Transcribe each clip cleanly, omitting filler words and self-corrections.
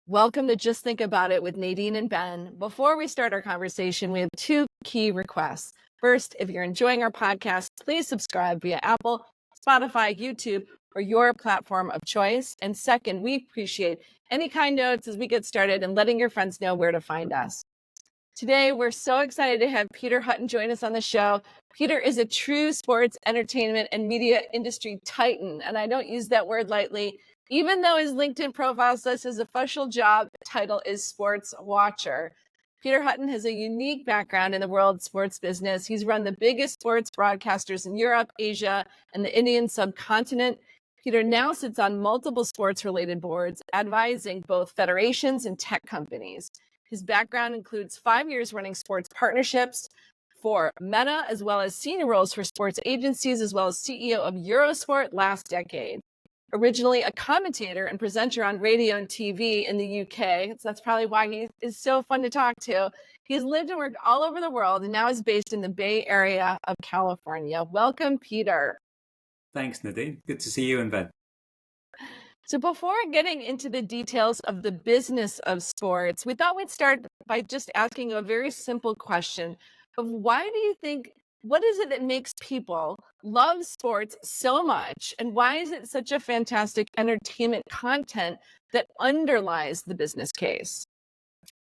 Welcome to Just Think About It with Nadine and Ben. Before we start our conversation, we have two key requests. First, if you're enjoying our podcast, please subscribe via Apple, Spotify, YouTube, or your platform of choice. And second, we appreciate any kind notes as we get started and letting your friends know where to find us. Today, we're so excited to have Peter Hutton join us on the show. Peter is a true sports, entertainment, and media industry titan, and I don't use that word lightly. Even though his LinkedIn profile says his official job title is sports watcher, Peter Hutton has a unique background in the world of sports business. He's run the biggest sports broadcasters in Europe, Asia, and the Indian subcontinent. Peter now sits on multiple sports-related boards, advising both federations and tech companies. His background includes 5 years running sports partnerships for Meta, as well as senior roles for sports agencies, as well as CEO of Eurosport last decade. Originally a commentator and presenter on radio and TV in the UK, so that's probably why he is so fun to talk to. He's lived and worked all over the world and now is based in the Bay Area of California. Welcome, Peter. Thanks, Nadine. Good to see you and Ben. So before getting into the details of the business of sports, we thought we'd start by just asking a very simple question of what is it that makes people love sports so much? And why is it such a fantastic entertainment content that underlies the business case?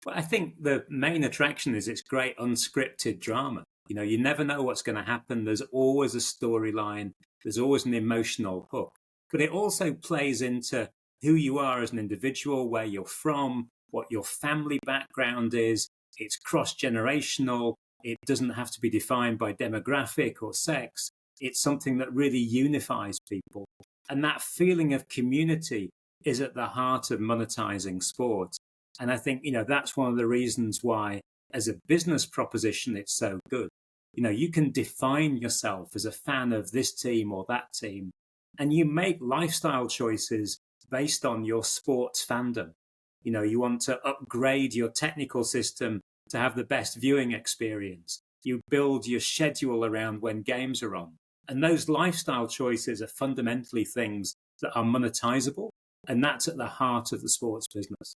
Well, I think the main attraction is it's great unscripted drama. You never know what's going to happen. There's always a storyline. There's always an emotional hook. But it also plays into who you are as an individual, where you're from, what your family background is. It's cross-generational. It doesn't have to be defined by demographic or sex. It's something that really unifies people. And that feeling of community is at the heart of monetizing sport. And I think, that's one of the reasons why, as a business proposition, it's so good. You can define yourself as a fan of this team or that team. And you make lifestyle choices based on your sports fandom. You want to upgrade your technical system to have the best viewing experience. You build your schedule around when games are on. And those lifestyle choices are fundamentally things that are monetizable. And that's at the heart of the sports business.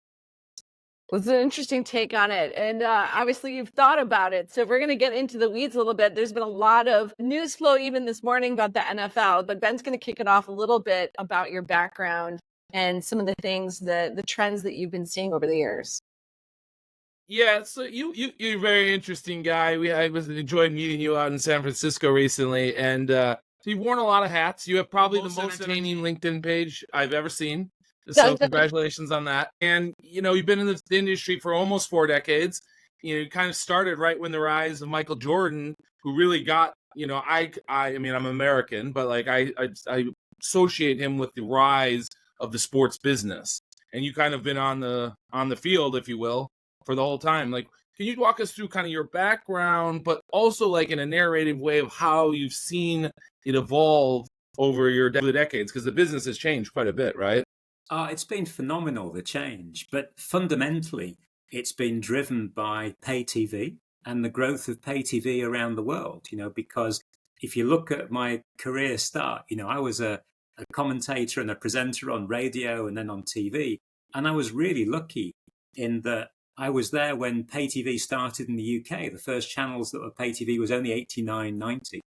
Well, it's an interesting take on it. And obviously you've thought about it. So we're going to get into the weeds a little bit. There's been a lot of news flow even this morning about the NFL, but Ben's going to kick it off a little bit about your background and some of the things, the trends that you've been seeing over the years. Yeah, so you're a very interesting guy. I was enjoying meeting you out in San Francisco recently, and so you've worn a lot of hats. You have probably the most entertaining LinkedIn page I've ever seen. So congratulations on that. And you've been in the industry for almost 4 decades. You kind of started right when the rise of Michael Jordan, who really got I mean I'm American, but like I associate him with the rise of the sports business. And you kind of been on the field, if you will, for the whole time. Like, can you walk us through kind of your background, but also like in a narrative way of how you've seen it evolve over the decades? Because the business has changed quite a bit, right? It's been phenomenal, the change. But fundamentally, it's been driven by pay TV and the growth of pay TV around the world, because if you look at my career start, I was a commentator and a presenter on radio and then on TV. And I was really lucky in that I was there when pay TV started in the UK. The first channels that were pay TV was only 89, 90.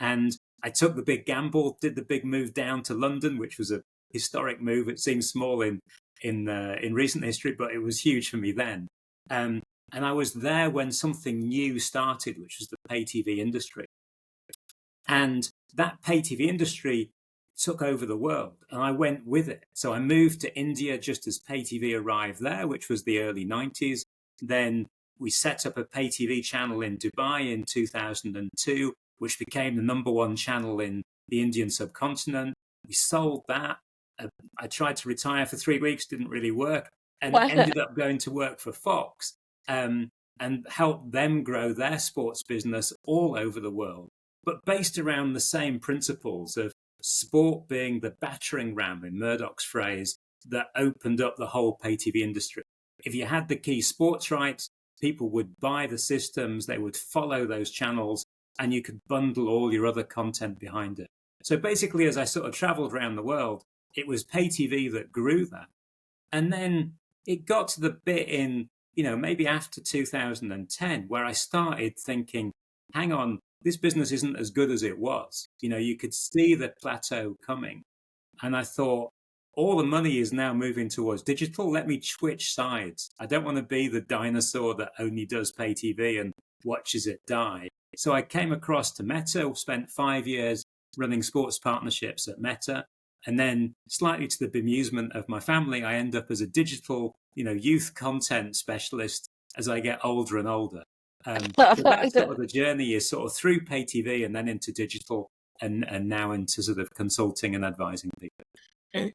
And I took the big gamble, did the big move down to London, which was a historic move. It seems small in recent history, but it was huge for me then. And I was there when something new started, which was the pay TV industry. And that pay TV industry took over the world, and I went with it. So I moved to India just as pay TV arrived there, which was the early 90s. Then we set up a pay TV channel in Dubai in 2002, which became the #1 channel in the Indian subcontinent. We sold that. I tried to retire for 3 weeks, didn't really work, and ended up going to work for Fox and helped them grow their sports business all over the world, but based around the same principles of sport being the battering ram, in Murdoch's phrase, that opened up the whole pay TV industry. If you had the key sports rights, people would buy the systems, they would follow those channels, and you could bundle all your other content behind it. So basically, as I sort of traveled around the world, it was pay TV that grew that. And then it got to the bit in, maybe after 2010 where I started thinking, hang on, this business isn't as good as it was. You could see the plateau coming. And I thought, all the money is now moving towards digital. Let me switch sides. I don't want to be the dinosaur that only does pay TV and watches it die. So I came across to Meta, spent 5 years running sports partnerships at Meta. And then, slightly to the bemusement of my family, I end up as a digital, youth content specialist as I get older and older. So that's sort of the journey, is sort of through pay TV and then into digital, and now into sort of consulting and advising people.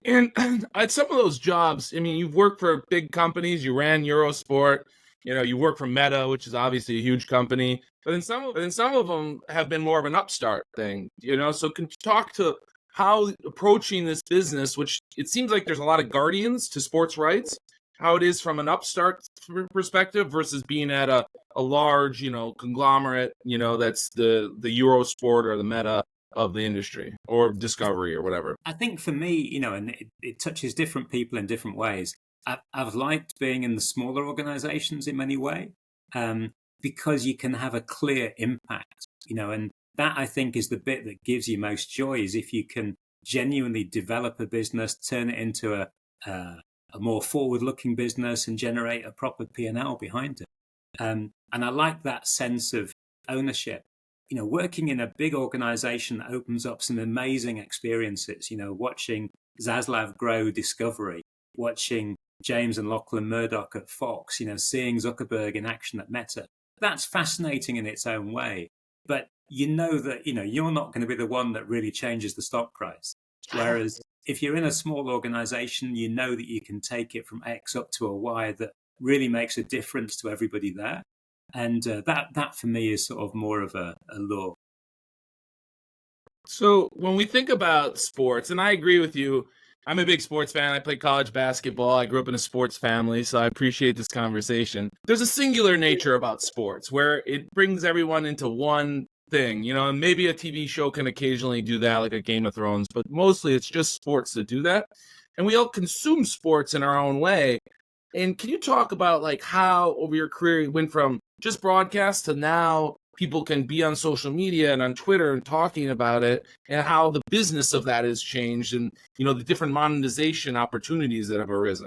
And at some of those jobs, I mean, you've worked for big companies. You ran Eurosport. You work for Meta, which is obviously a huge company. But then some of them have been more of an upstart thing. So can you talk to how approaching this business, which it seems like there's a lot of guardians to sports rights, how it is from an upstart perspective versus being at a large, conglomerate, that's the Eurosport or the Meta of the industry, or Discovery or whatever. I think for me, and it touches different people in different ways. I've liked being in the smaller organizations in many ways, because you can have a clear impact, and that, I think, is the bit that gives you most joy, is if you can genuinely develop a business, turn it into a more forward-looking business and generate a proper P&L behind it. And I like that sense of ownership. Working in a big organization opens up some amazing experiences, watching Zaslav grow Discovery, watching James and Lachlan Murdoch at Fox, seeing Zuckerberg in action at Meta. That's fascinating in its own way. But that, you're not going to be the one that really changes the stock price. Whereas if you're in a small organization, that you can take it from X up to a Y that really makes a difference to everybody there. And that for me is sort of more of a law. So when we think about sports, and I agree with you, I'm a big sports fan. I played college basketball. I grew up in a sports family, so I appreciate this conversation. There's a singular nature about sports where it brings everyone into one thing, and maybe a TV show can occasionally do that, like a Game of Thrones, but mostly it's just sports that do that. And we all consume sports in our own way. And can you talk about like how over your career you went from just broadcast to now people can be on social media and on Twitter and talking about it, and how the business of that has changed, and the different monetization opportunities that have arisen?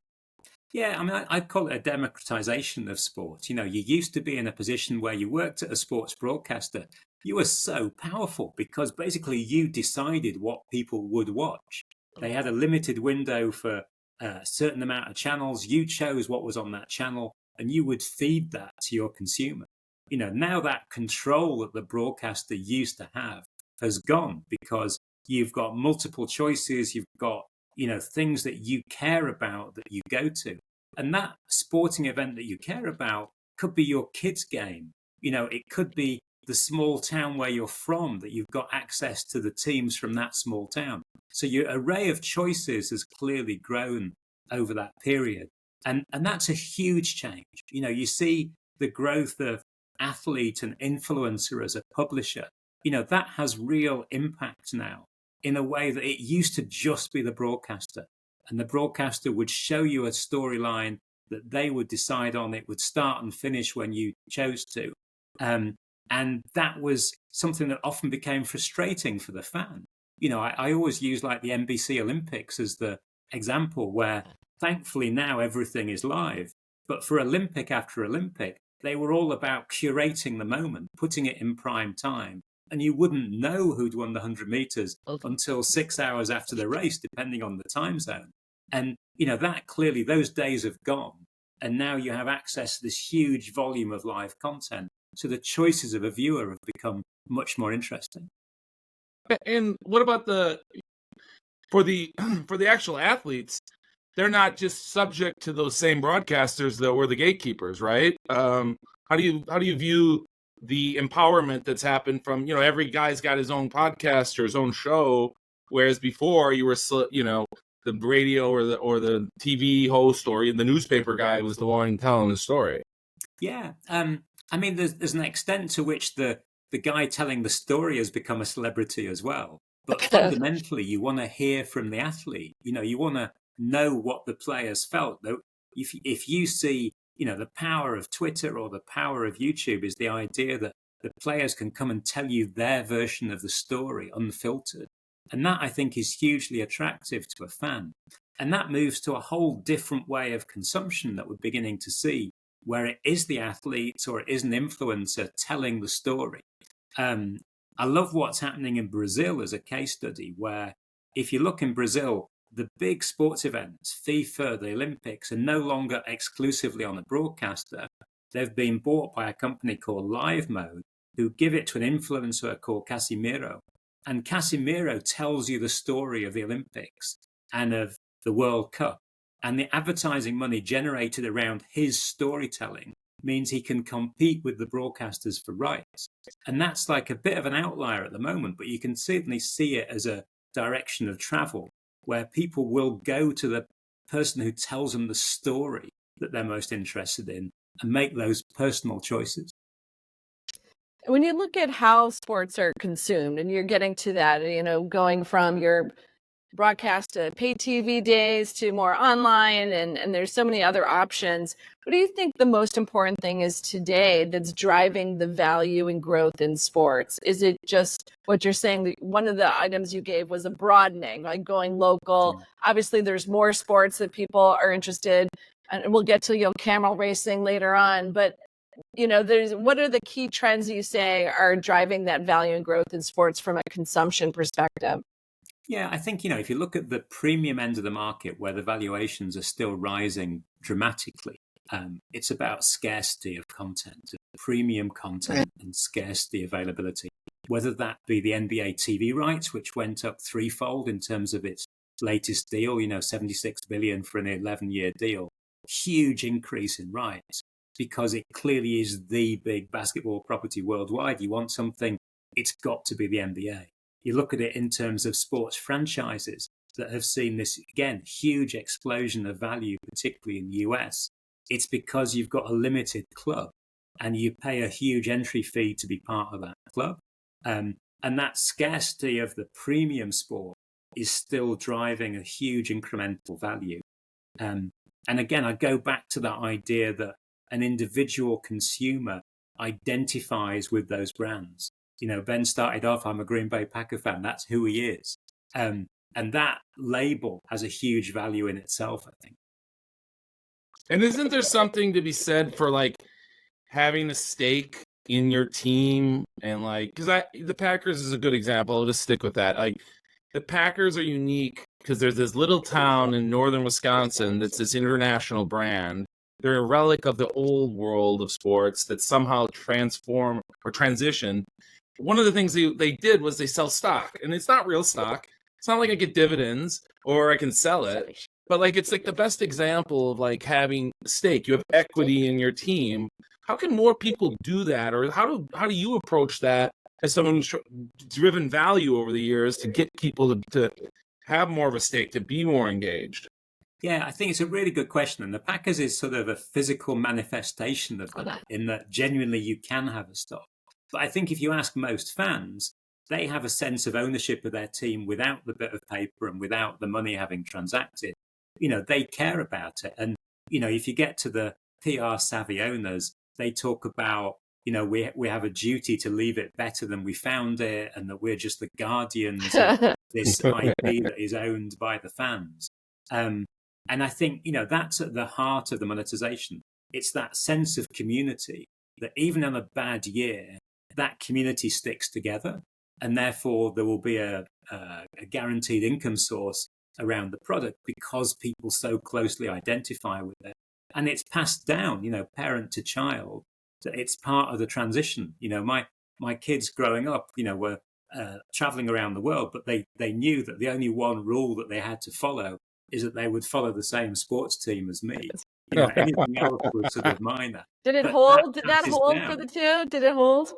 Yeah, I mean, I'd call it a democratization of sport. You used to be in a position where you worked at a sports broadcaster. You were so powerful because basically you decided what people would watch. They had a limited window for a certain amount of channels. You chose what was on that channel, and you would feed that to your consumer. Now that control that the broadcaster used to have has gone, because you've got multiple choices. You've got, things that you care about that you go to. And that sporting event that you care about could be your kid's game. It could be the small town where you're from, that you've got access to the teams from that small town. So your array of choices has clearly grown over that period. And that's a huge change. You see the growth of athlete and influencer as a publisher. That has real impact now in a way that it used to just be the broadcaster. And the broadcaster would show you a storyline that they would decide on. It would start and finish when you chose to. And that was something that often became frustrating for the fan. I always use like the NBC Olympics as the example, where thankfully now everything is live. But for Olympic after Olympic, they were all about curating the moment, putting it in prime time. And you wouldn't know who'd won the 100 meters until 6 hours after the race, depending on the time zone. And, that clearly, those days have gone. And now you have access to this huge volume of live content. So the choices of a viewer have become much more interesting. And what about for the actual athletes? They're not just subject to those same broadcasters that were the gatekeepers, right? How do you view the empowerment that's happened from, every guy's got his own podcast or his own show, whereas before you were, the radio or the TV host or the newspaper guy was the one telling the story. Yeah. I mean, there's an extent to which the guy telling the story has become a celebrity as well. But fundamentally, you want to hear from the athlete. You want to know what the players felt. if you see, the power of Twitter or the power of YouTube is the idea that the players can come and tell you their version of the story unfiltered. And that, I think, is hugely attractive to a fan. And that moves to a whole different way of consumption that we're beginning to see, where it is the athletes or it is an influencer telling the story. I love what's happening in Brazil as a case study, where if you look in Brazil, the big sports events, FIFA, the Olympics, are no longer exclusively on a broadcaster. They've been bought by a company called Live Mode, who give it to an influencer called Casimiro. And Casimiro tells you the story of the Olympics and of the World Cup. And the advertising money generated around his storytelling means he can compete with the broadcasters for rights. And that's like a bit of an outlier at the moment, but you can certainly see it as a direction of travel where people will go to the person who tells them the story that they're most interested in and make those personal choices. When you look at how sports are consumed, and you're getting to that, going from your broadcast to pay TV days to more online, and there's so many other options. What do you think the most important thing is today that's driving the value and growth in sports? Is it just what you're saying? One of the items you gave was a broadening, like going local. Obviously, there's more sports that people are interested, and we'll get to camel racing later on. But what are the key trends you say are driving that value and growth in sports from a consumption perspective? Yeah, I think, if you look at the premium end of the market where the valuations are still rising dramatically, it's about scarcity of content, premium content and scarcity availability, whether that be the NBA TV rights, which went up threefold in terms of its latest deal, 76 billion for an 11-year deal, huge increase in rights because it clearly is the big basketball property worldwide. You want something, it's got to be the NBA. You look at it in terms of sports franchises that have seen this, again, huge explosion of value, particularly in the US. It's because you've got a limited club and you pay a huge entry fee to be part of that club. And that scarcity of the premium sport is still driving a huge incremental value. And again, I go back to that idea that an individual consumer identifies with those brands. Ben started off, I'm a Green Bay Packer fan. That's who he is. And that label has a huge value in itself, I think. And isn't there something to be said for having a stake in your team? And because the Packers is a good example. I'll just stick with that. The Packers are unique because there's this little town in northern Wisconsin that's this international brand. They're a relic of the old world of sports that somehow transform or transition. One of the things they did was they sell stock, and it's not real stock. It's not like I get dividends or I can sell it, but it's the best example of having stake. You have equity in your team. How can more people do that, or how do you approach that as someone who's driven value over the years to get people to have more of a stake, to be more engaged? Yeah, I think it's a really good question. And the Packers is sort of a physical manifestation of that, in that genuinely you can have a stock. But I think if you ask most fans, they have a sense of ownership of their team without the bit of paper and without the money having transacted. They care about it. And, if you get to the PR savvy owners, they talk about, we have a duty to leave it better than we found it, and that we're just the guardians of this IP that is owned by the fans. And I think, that's at the heart of the monetization. It's that sense of community that even on a bad year, that community sticks together, and therefore there will be a guaranteed income source around the product because people so closely identify with it. And it's passed down, parent to child. It's part of the transition. My kids growing up, were traveling around the world, but they knew that the only one rule that they had to follow is that they would follow the same sports team as me. Anything else was sort of minor. Did it hold? Did that hold for the two? Did it hold?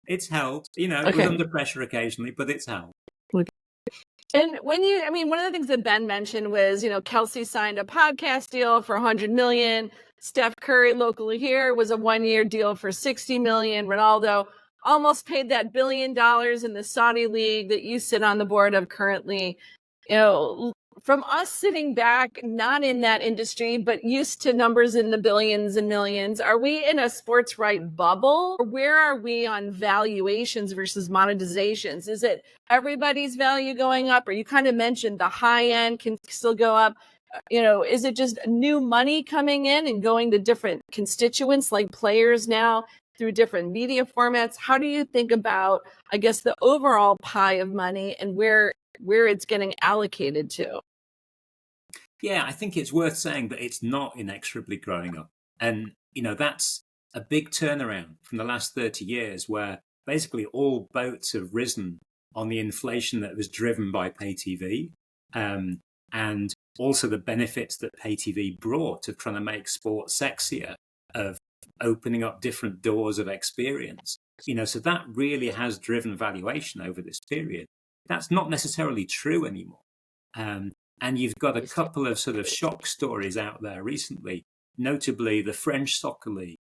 It's held. It was under pressure occasionally, but it's held. And one of the things that Ben mentioned was, Kelsey signed a podcast deal for $100 million. Steph Curry, locally here, was a 1-year deal for $60 million. Ronaldo almost paid that $1 billion in the Saudi league that you sit on the board of currently. from us sitting back, not in that industry, but used to numbers in the billions and millions, are we in a sports right bubble? Or where are we on valuations versus monetizations? Is it everybody's value going up? Or you kind of mentioned the high end can still go up. Is it just new money coming in and going to different constituents like players now through different media formats? How do you think about, I guess, the overall pie of money and where it's getting allocated to? Yeah, I think it's worth saying that it's not inexorably growing up. And, that's a big turnaround from the last 30 years where basically all boats have risen on the inflation that was driven by pay TV. And also the benefits that pay TV brought of trying to make sport sexier, of opening up different doors of experience. So that really has driven valuation over this period. That's not necessarily true anymore. And you've got a couple of sort of shock stories out there recently, notably the French Soccer League,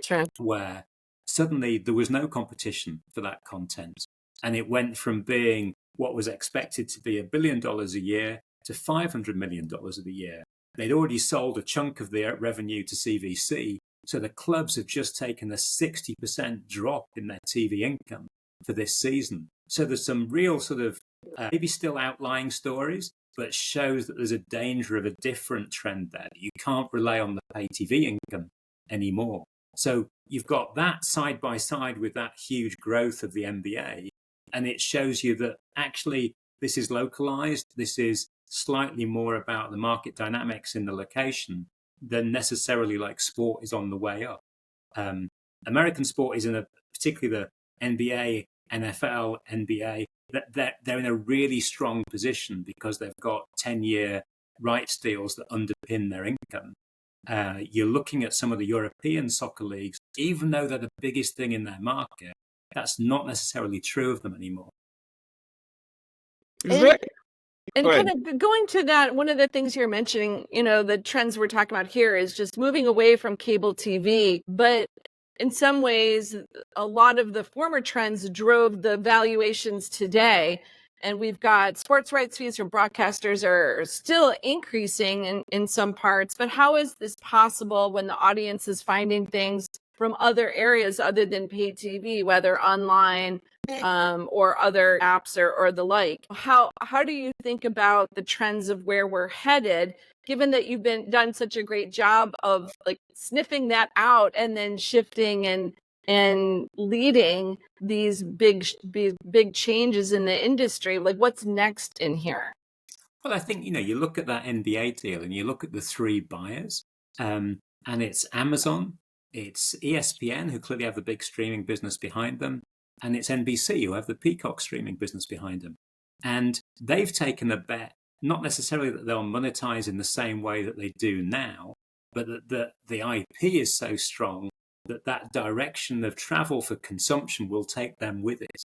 Sure. where suddenly there was no competition for that content. And it went from being what was expected to be $1 billion a year to $500 million a year. They'd already sold a chunk of their revenue to CVC. So the clubs have just taken a 60% drop in their TV income for this season. So there's some real sort of maybe still outlying stories, but shows that there's a danger of a different trend there. You can't rely on the pay TV income anymore. So you've got that side by side with that huge growth of the NBA. And it shows you that actually this is localized. This is slightly more about the market dynamics in the location than necessarily like sport is on the way up. American sport is particularly the NBA, NFL, NBA, that they're in a really strong position because they've got 10-year rights deals that underpin their income. You're looking at some of the European soccer leagues, even though they're the biggest thing in their market, that's not necessarily true of them anymore. And kind of going to that, one of the things you're mentioning, the trends we're talking about here is just moving away from cable TV. But in some ways, a lot of the former trends drove the valuations today. And we've got sports rights fees from broadcasters are still increasing in some parts. But how is this possible when the audience is finding things from other areas other than paid TV, whether online or other apps or the like? How do you think about the trends of where we're headed, given that you've done such a great job of like sniffing that out and then shifting and leading these big changes in the industry? Like, what's next in here? Well, I think, you look at that NBA deal and you look at the three buyers, and it's Amazon, it's ESPN, who clearly have the big streaming business behind them, and it's NBC, who have the Peacock streaming business behind them. And they've taken a bet, not necessarily that they'll monetize in the same way that they do now, but that the IP is so strong that direction of travel for consumption will take them with it.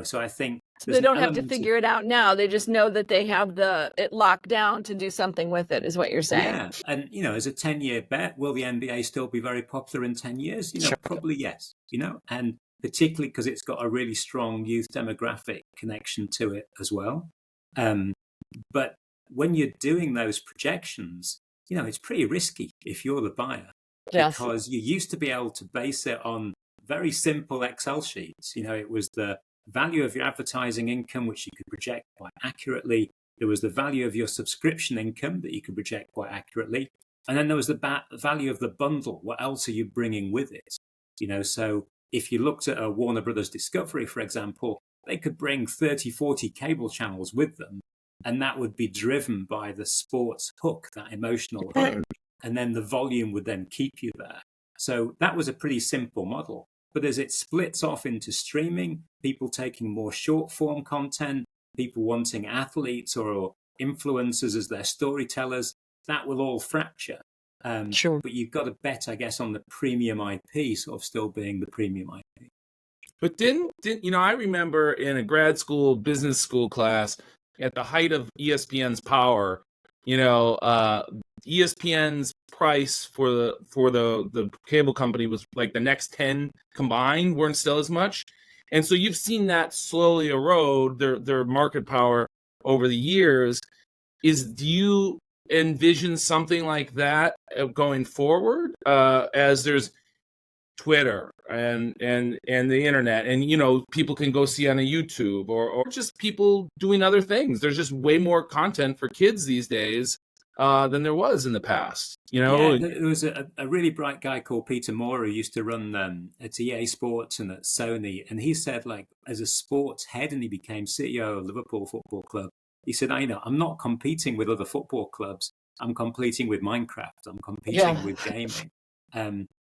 So I think so they don't have to figure it out now. They just know that they have it locked down to do something with it, is what you're saying. Yeah. And, as a 10-year bet, will the NBA still be very popular in 10 years? Sure. Probably yes, and particularly because it's got a really strong youth demographic connection to it as well. But when you're doing those projections, it's pretty risky if you're the buyer. Yes. Because you used to be able to base it on very simple Excel sheets. It was the value of your advertising income, which you could project quite accurately. There was the value of your subscription income that you could project quite accurately. And then there was the value of the bundle. What else are you bringing with it? So if you looked at a Warner Brothers Discovery, for example, they could bring 30, 40 cable channels with them. And that would be driven by the sports hook, that emotional hook. And then the volume would then keep you there. So that was a pretty simple model. But as it splits off into streaming, people taking more short form content, people wanting athletes or influencers as their storytellers, that will all fracture. Sure. But you've got to bet, I guess, on the premium IP sort of still being the premium IP. But didn't I remember in a grad school, business school class, at the height of ESPN's power, ESPN's price for the cable company was like the next 10 combined weren't still as much. And so you've seen that slowly erode their market power over the years. do you envision something like that going forward, as there's Twitter and the internet, and people can go see on a YouTube, or just people doing other things. There's just way more content for kids these days than there was in the past. Yeah, there was a really bright guy called Peter Moore who used to run at EA Sports and at Sony, and he said, like, as a sports head, and he became CEO of Liverpool Football Club. He said, I'm not competing with other football clubs. I'm competing with Minecraft. I'm competing with gaming.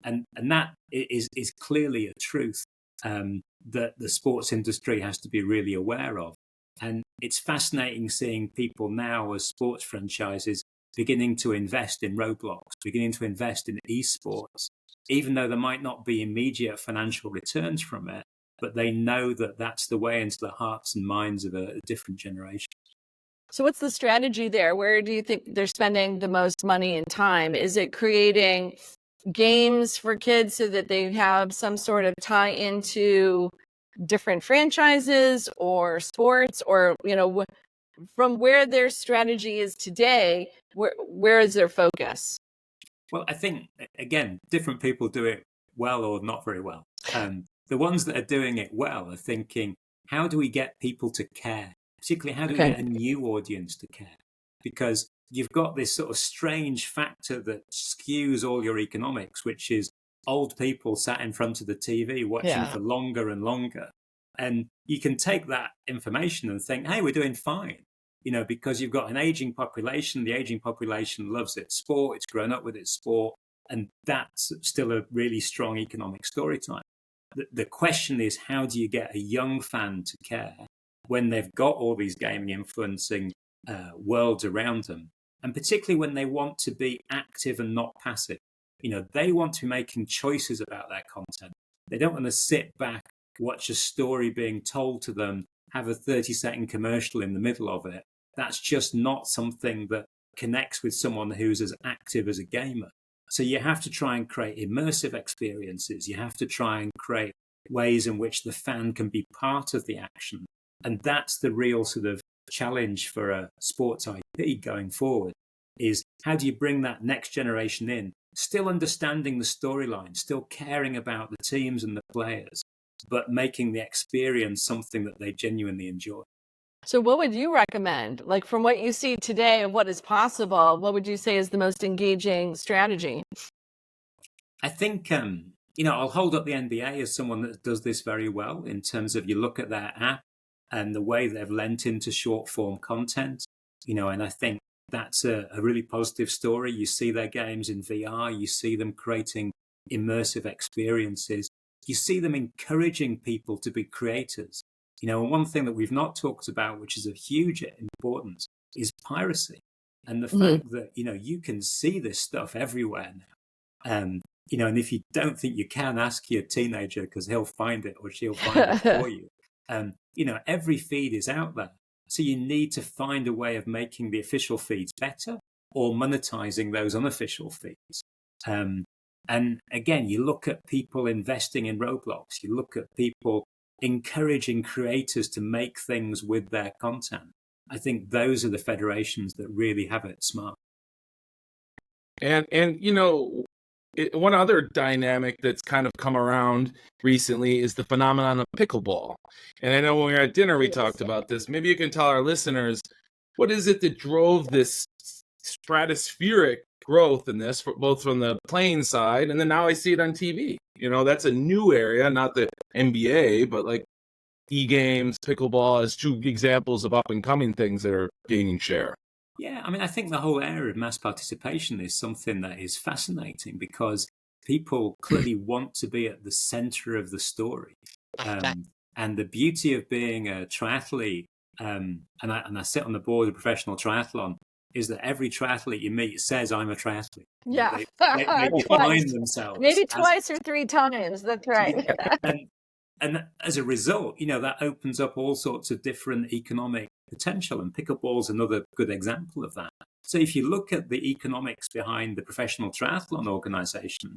And that is clearly a truth that the sports industry has to be really aware of. And it's fascinating seeing people now as sports franchises beginning to invest in Roblox, beginning to invest in esports, even though there might not be immediate financial returns from it, but they know that that's the way into the hearts and minds of a different generation. So what's the strategy there? Where do you think they're spending the most money and time? Is it creating games for kids so that they have some sort of tie into different franchises or sports, or from where their strategy is today, where is their focus? Well, I think, again, different people do it well or not very well. The ones that are doing it well are thinking, how do we get people to care? Particularly, how do we get a new audience to care? Because you've got this sort of strange factor that skews all your economics, which is old people sat in front of the TV watching for longer and longer. And you can take that information and think, hey, we're doing fine, because you've got an aging population. The aging population loves its sport. It's grown up with its sport. And that's still a really strong economic story time. The question is, how do you get a young fan to care when they've got all these gaming influencing worlds around them? And particularly when they want to be active and not passive. They want to be making choices about their content. They don't want to sit back, watch a story being told to them, have a 30-second commercial in the middle of it. That's just not something that connects with someone who's as active as a gamer. So you have to try and create immersive experiences. You have to try and create ways in which the fan can be part of the action. And that's the real sort of challenge for a sports IP going forward, is how do you bring that next generation in, still understanding the storyline, still caring about the teams and the players, but making the experience something that they genuinely enjoy. So what would you recommend? Like, from what you see today of what is possible, what would you say is the most engaging strategy? I think, I'll hold up the NBA as someone that does this very well in terms of, you look at their app and the way they've lent into short form content, and I think that's a really positive story. You see their games in VR, you see them creating immersive experiences, you see them encouraging people to be creators. And one thing that we've not talked about, which is of huge importance, is piracy. And the fact that, you can see this stuff everywhere now. And if you don't think you can, ask your teenager, because he'll find it or she'll find it for you. Every feed is out there. So you need to find a way of making the official feeds better or monetizing those unofficial feeds. And again, you look at people investing in Roblox, you look at people encouraging creators to make things with their content. I think those are the federations that really have it smart. And one other dynamic that's kind of come around recently is the phenomenon of pickleball. And I know when we were at dinner, we talked about this. Maybe you can tell our listeners, what is it that drove this stratospheric growth in this, both from the playing side, and then now I see it on TV. That's a new area, not the NBA, but like e-games, pickleball as two examples of up-and-coming things that are gaining share. Yeah, I think the whole area of mass participation is something that is fascinating, because people clearly want to be at the center of the story. And the beauty of being a triathlete, and I sit on the board of professional triathlon, is that every triathlete you meet says, I'm a triathlete. Yeah. They define themselves. Maybe twice or three times. That's right. And as a result, that opens up all sorts of different economic potential. And pickleball is another good example of that. So if you look at the economics behind the Professional Triathlon Organization,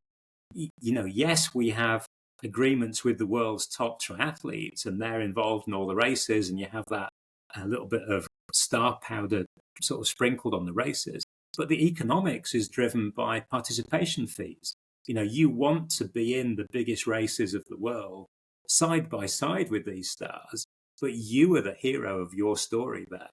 yes, we have agreements with the world's top triathletes, and they're involved in all the races, and you have that a little bit of star powder sort of sprinkled on the races. But the economics is driven by participation fees. You want to be in the biggest races of the world side by side with these stars, but you are the hero of your story there.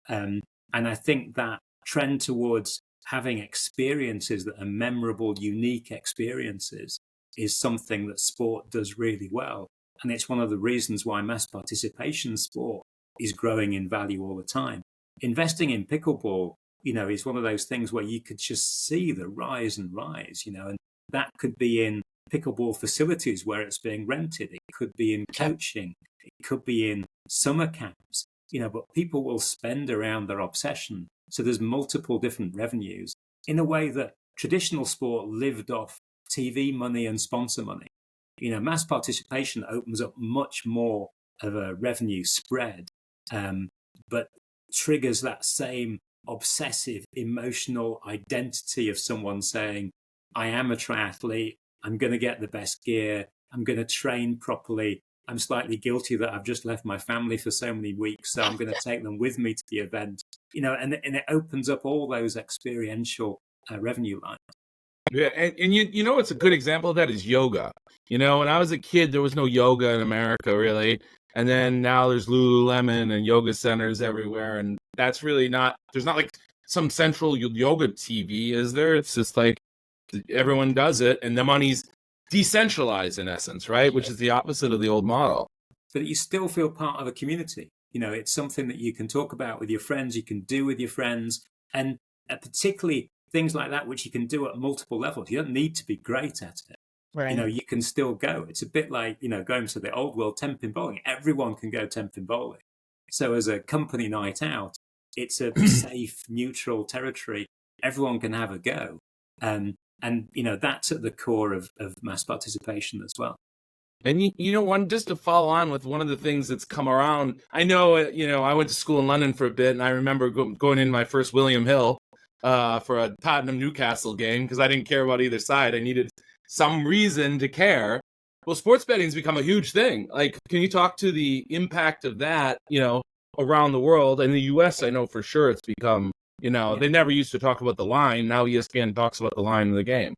And I think that trend towards having experiences that are memorable, unique experiences is something that sport does really well. And it's one of the reasons why mass participation sport is growing in value all the time. Investing in pickleball, is one of those things where you could just see the rise and rise, and that could be in pickleball facilities where it's being rented. It could be in coaching. It could be in summer camps, but people will spend around their obsession. So there's multiple different revenues in a way that traditional sport lived off TV money and sponsor money. Mass participation opens up much more of a revenue spread, but triggers that same obsessive emotional identity of someone saying, I am a triathlete, I'm going to get the best gear, I'm going to train properly, I'm slightly guilty that I've just left my family for so many weeks, so I'm going to take them with me to the event, and it opens up all those experiential revenue lines. Yeah, and it's a good example of that is yoga. When I was a kid, there was no yoga in America really, and then now there's Lululemon and yoga centers everywhere, and that's really there's not like some central yoga TV, is there? It's just like everyone does it, and the money's decentralized in essence, right? Which is the opposite of the old model. But you still feel part of a community. It's something that you can talk about with your friends, you can do with your friends, and particularly things like that, which you can do at multiple levels. You don't need to be great at it. Right. You can still go. It's a bit like, going to the old world 10-pin bowling. Everyone can go 10-pin bowling. So as a company night out, it's a safe, neutral territory. Everyone can have a go. And that's at the core of mass participation as well. And just to follow on with one of the things that's come around, I know, I went to school in London for a bit, and I remember going in my first William Hill for a Tottenham Newcastle game because I didn't care about either side. I needed some reason to care. Well, sports betting's become a huge thing. Like, can you talk to the impact of that, around the world? In the US, I know for sure it's become, they never used to talk about the line. Now ESPN talks about the line of the game.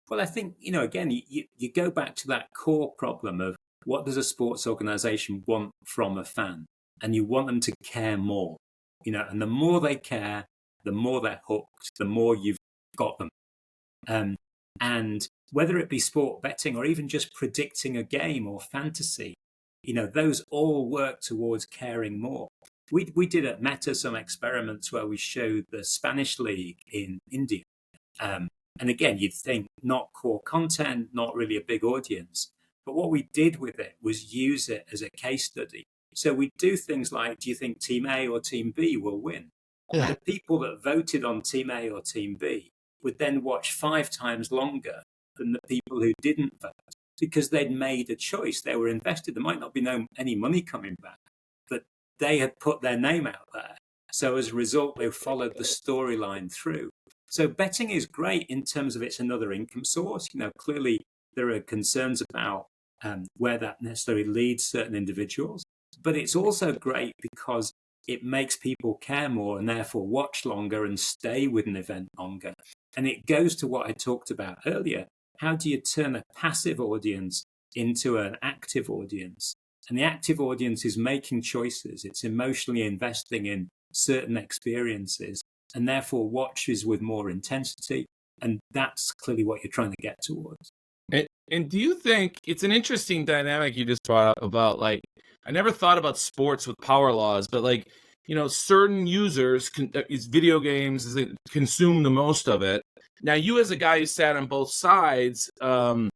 Well, I think, again, you go back to that core problem of what does a sports organization want from a fan? And you want them to care more, and the more they care, the more they're hooked, the more you've got them. And whether it be sport betting or even just predicting a game or fantasy, those all work towards caring more. We did at Meta some experiments where we showed the Spanish league in India. And again, you'd think not core content, not really a big audience. But what we did with it was use it as a case study. So we do things like, do you think Team A or Team B will win? Yeah. The people that voted on Team A or Team B would then watch 5 times longer than the people who didn't vote because they'd made a choice. They were invested. There might not be any money coming back, but they had put their name out there. So as a result, they followed the storyline through. So betting is great in terms of it's another income source. Clearly there are concerns about where that necessarily leads certain individuals, but it's also great because it makes people care more and therefore watch longer and stay with an event longer. And it goes to what I talked about earlier. How do you turn a passive audience into an active audience? And the active audience is making choices. It's emotionally investing in certain experiences and therefore watches with more intensity. And that's clearly what you're trying to get towards. And do you think it's an interesting dynamic you just brought up about, like, I never thought about sports with power laws, but like, certain users, video games consume the most of it. Now, you as a guy who sat on both sides, do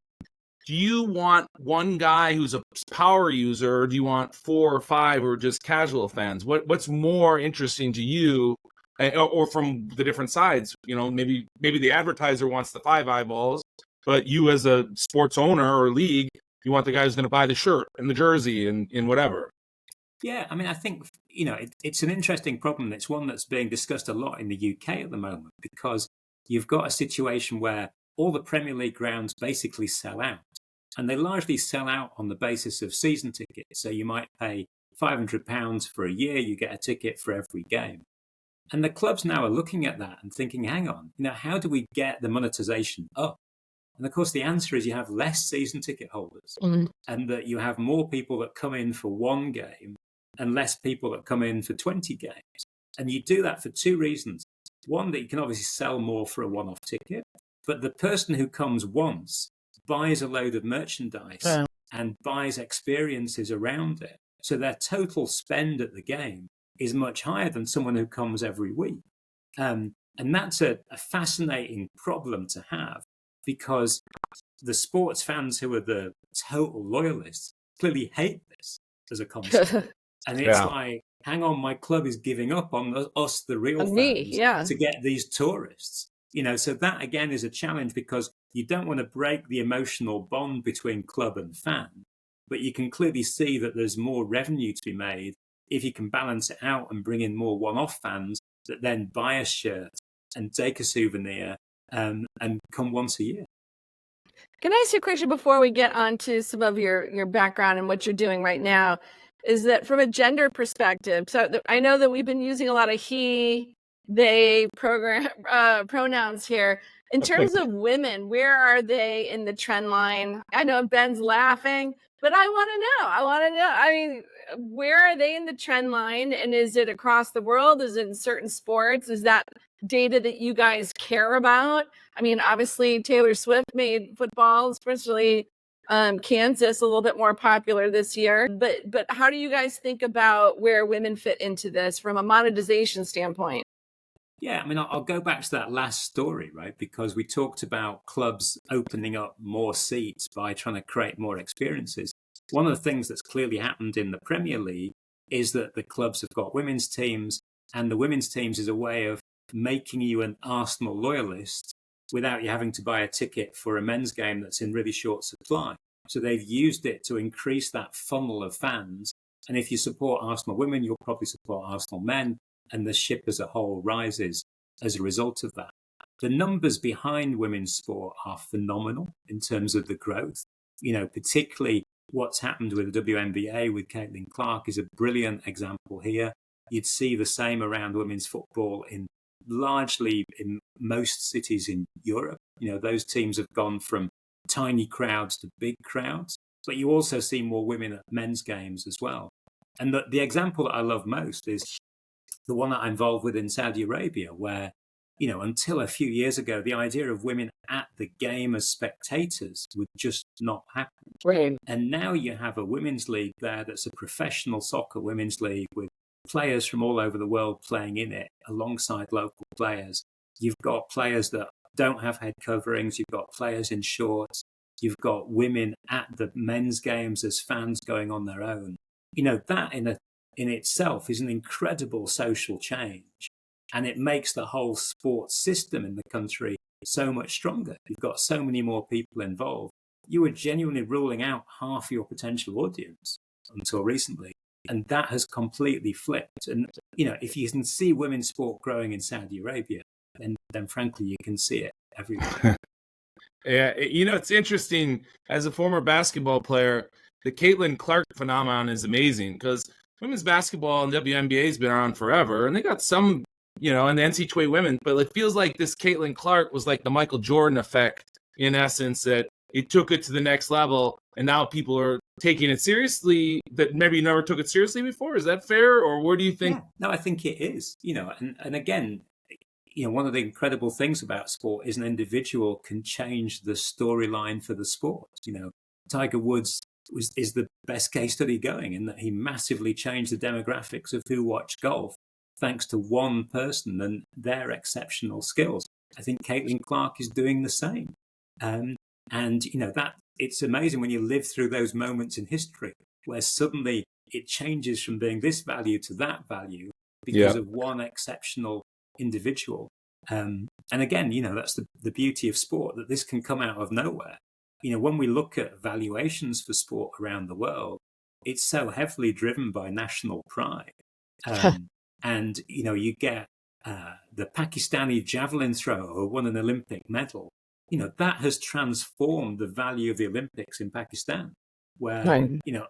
you want one guy who's a power user, or do you want 4 or 5 who are just casual fans? What's more interesting to you, or from the different sides? Maybe the advertiser wants the 5 eyeballs, but you as a sports owner or league, you want the guy who's going to buy the shirt and the jersey and whatever. Yeah, I mean, I think, it's an interesting problem. It's one that's being discussed a lot in the UK at the moment because you've got a situation where all the Premier League grounds basically sell out. And they largely sell out on the basis of season tickets. So you might pay £500 for a year, you get a ticket for every game. And the clubs now are looking at that and thinking, hang on, how do we get the monetization up? And of course, the answer is you have less season ticket holders, and that you have more people that come in for one game and less people that come in for 20 games. And you do that for two reasons. One, that you can obviously sell more for a one-off ticket, but the person who comes once buys a load of merchandise and buys experiences around it. So their total spend at the game is much higher than someone who comes every week. And that's a fascinating problem to have, because the sports fans who are the total loyalists clearly hate this as a concept. And it's like, hang on, my club is giving up on us, the real fans, to get these tourists. So that, again, is a challenge, because you don't want to break the emotional bond between club and fan. But you can clearly see that there's more revenue to be made if you can balance it out and bring in more one-off fans that then buy a shirt and take a souvenir and come once a year. Can I ask you a question before we get on to some of your background and what you're doing right now? Is that from a gender perspective? So I know that we've been using a lot of he, they pronouns here. In terms of women, where are they in the trend line? I know Ben's laughing, but I want to know. I mean, where are they in the trend line? And is it across the world? Is it in certain sports? Is that data that you guys care about? I mean, obviously Taylor Swift made football, especially Kansas, a little bit more popular this year. But how do you guys think about where women fit into this from a monetization standpoint? Yeah, I mean, I'll go back to that last story, right? Because we talked about clubs opening up more seats by trying to create more experiences. One of the things that's clearly happened in the Premier League is that the clubs have got women's teams, and the women's teams is a way of making you an Arsenal loyalist without you having to buy a ticket for a men's game that's in really short supply. So they've used it to increase that funnel of fans. And if you support Arsenal women, you'll probably support Arsenal men, and the ship as a whole rises as a result of that. The numbers behind women's sport are phenomenal in terms of the growth. Particularly what's happened with the WNBA with Caitlin Clark is a brilliant example here. You'd see the same around women's football largely in most cities in Europe. Those teams have gone from tiny crowds to big crowds, but you also see more women at men's games as well. And the example that I love most is the one that I'm involved with in Saudi Arabia, where, until a few years ago, the idea of women at the game as spectators would just not happen. Right. And now you have a women's league there that's a professional soccer women's league with players from all over the world playing in it alongside local players. You've got players that don't have head coverings. You've got players in shorts. You've got women at the men's games as fans going on their own. That in itself is an incredible social change, and it makes the whole sports system in the country so much stronger. You've got so many more people involved. You were genuinely ruling out half your potential audience until recently, and that has completely flipped. And if you can see women's sport growing in Saudi Arabia, then frankly you can see it everywhere. Yeah, it's interesting. As a former basketball player, the Caitlin Clark phenomenon is amazing, because women's basketball and WNBA has been around forever, and they got some, and the NCAA women, but it feels like this Caitlin Clark was like the Michael Jordan effect, in essence, that it took it to the next level, and now people are taking it seriously that maybe never took it seriously before. Is that fair, or what do you think? Yeah, no, I think it is. And again, one of the incredible things about sport is an individual can change the storyline for the sport. Tiger Woods is the best case study going, in that he massively changed the demographics of who watched golf thanks to one person and their exceptional skills. I think Caitlin Clark is doing the same. And that it's amazing when you live through those moments in history where suddenly it changes from being this value to that value because of one exceptional individual. And again, that's the beauty of sport, that this can come out of nowhere. When we look at valuations for sport around the world, it's so heavily driven by national pride. And, you get the Pakistani javelin thrower who won an Olympic medal. That has transformed the value of the Olympics in Pakistan, where,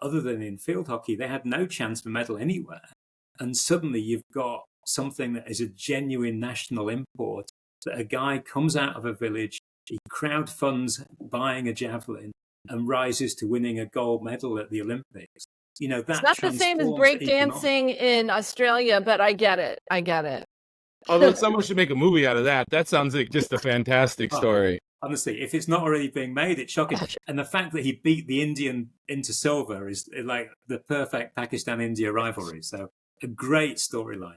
other than in field hockey, they had no chance for medal anywhere. And suddenly you've got something that is a genuine national import, that a guy comes out of a village, he crowdfunds buying a javelin and rises to winning a gold medal at the Olympics. It's That not the same as transforms economics. breakdancing in Australia, but I get it. I get it. Although someone should make a movie out of that. That sounds like just a fantastic story. Honestly, if it's not already being made, it's shocking. And the fact that he beat the Indian into silver is like the perfect Pakistan-India rivalry. So a great storyline.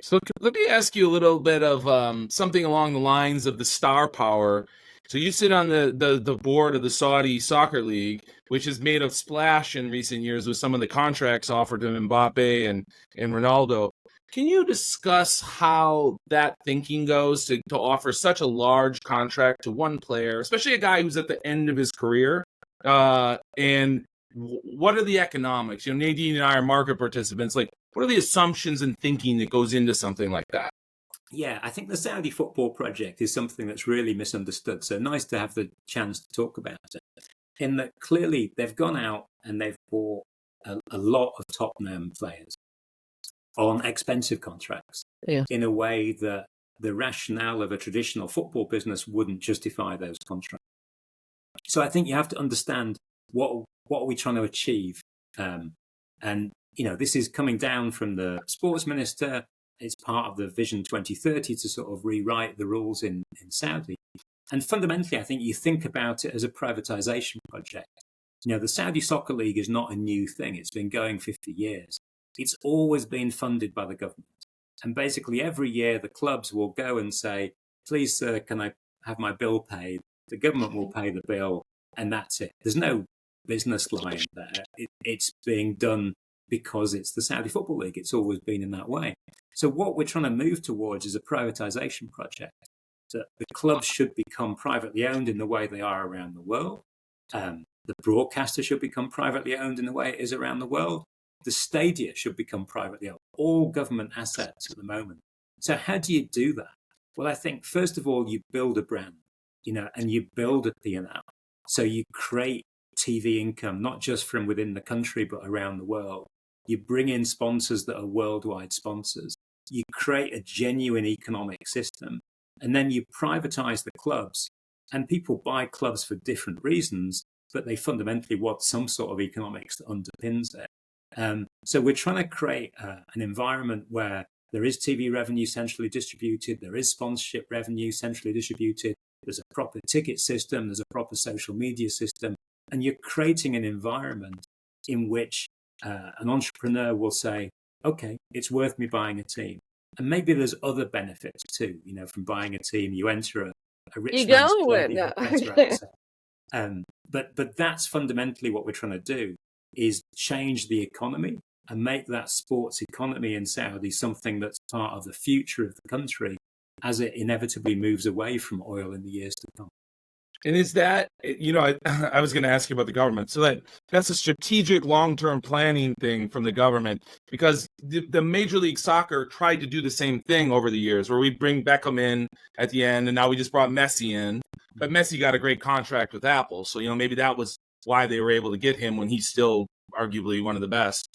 So let me ask you a little bit of something along the lines of the star power. So you sit on the board of the Saudi Soccer League, which has made a splash in recent years with some of the contracts offered to Mbappe and Ronaldo. Can you discuss how that thinking goes to offer such a large contract to one player, especially a guy who's at the end of his career? And what are the economics? Nadine and I are market participants. Like, what are the assumptions and thinking that goes into something like that? Yeah, I think the Saudi football project is something that's really misunderstood. So nice to have the chance to talk about it. In that clearly they've gone out and they've bought a lot of top-name players on expensive contracts in a way that the rationale of a traditional football business wouldn't justify those contracts. So I think you have to understand what are we trying to achieve. And, this is coming down from the sports minister. It's part of the Vision 2030 to sort of rewrite the rules in Saudi. And fundamentally, I think you think about it as a privatization project. The Saudi Soccer League is not a new thing. It's been going 50 years. It's always been funded by the government. And basically every year the clubs will go and say, please, sir, can I have my bill paid? The government will pay the bill, and that's it. There's no business line there. It's being done because it's the Saudi Football League. It's always been in that way. So what we're trying to move towards is a privatization project. That the clubs should become privately owned in the way they are around the world. The broadcaster should become privately owned in the way it is around the world. The stadia should become privately owned. All government assets at the moment. So how do you do that? Well, I think, first of all, you build a brand, and you build a P&L. So you create TV income, not just from within the country, but around the world. You bring in sponsors that are worldwide sponsors. You create a genuine economic system. And then you privatize the clubs. And people buy clubs for different reasons, but they fundamentally want some sort of economics that underpins it. So we're trying to create an environment where there is TV revenue centrally distributed, there is sponsorship revenue centrally distributed, there's a proper ticket system, there's a proper social media system, and you're creating an environment in which an entrepreneur will say, okay, it's worth me buying a team. And maybe there's other benefits too, from buying a team. You enter a rich man's club, you get better access. But that's fundamentally what we're trying to do, is change the economy and make that sports economy in Saudi something that's part of the future of the country as it inevitably moves away from oil in the years to come. And is that, I was going to ask you about the government. So that's a strategic long-term planning thing from the government, because the Major League Soccer tried to do the same thing over the years, where we bring Beckham in at the end, and now we just brought Messi in. But Messi got a great contract with Apple. So, maybe that was why they were able to get him when he's still arguably one of the best.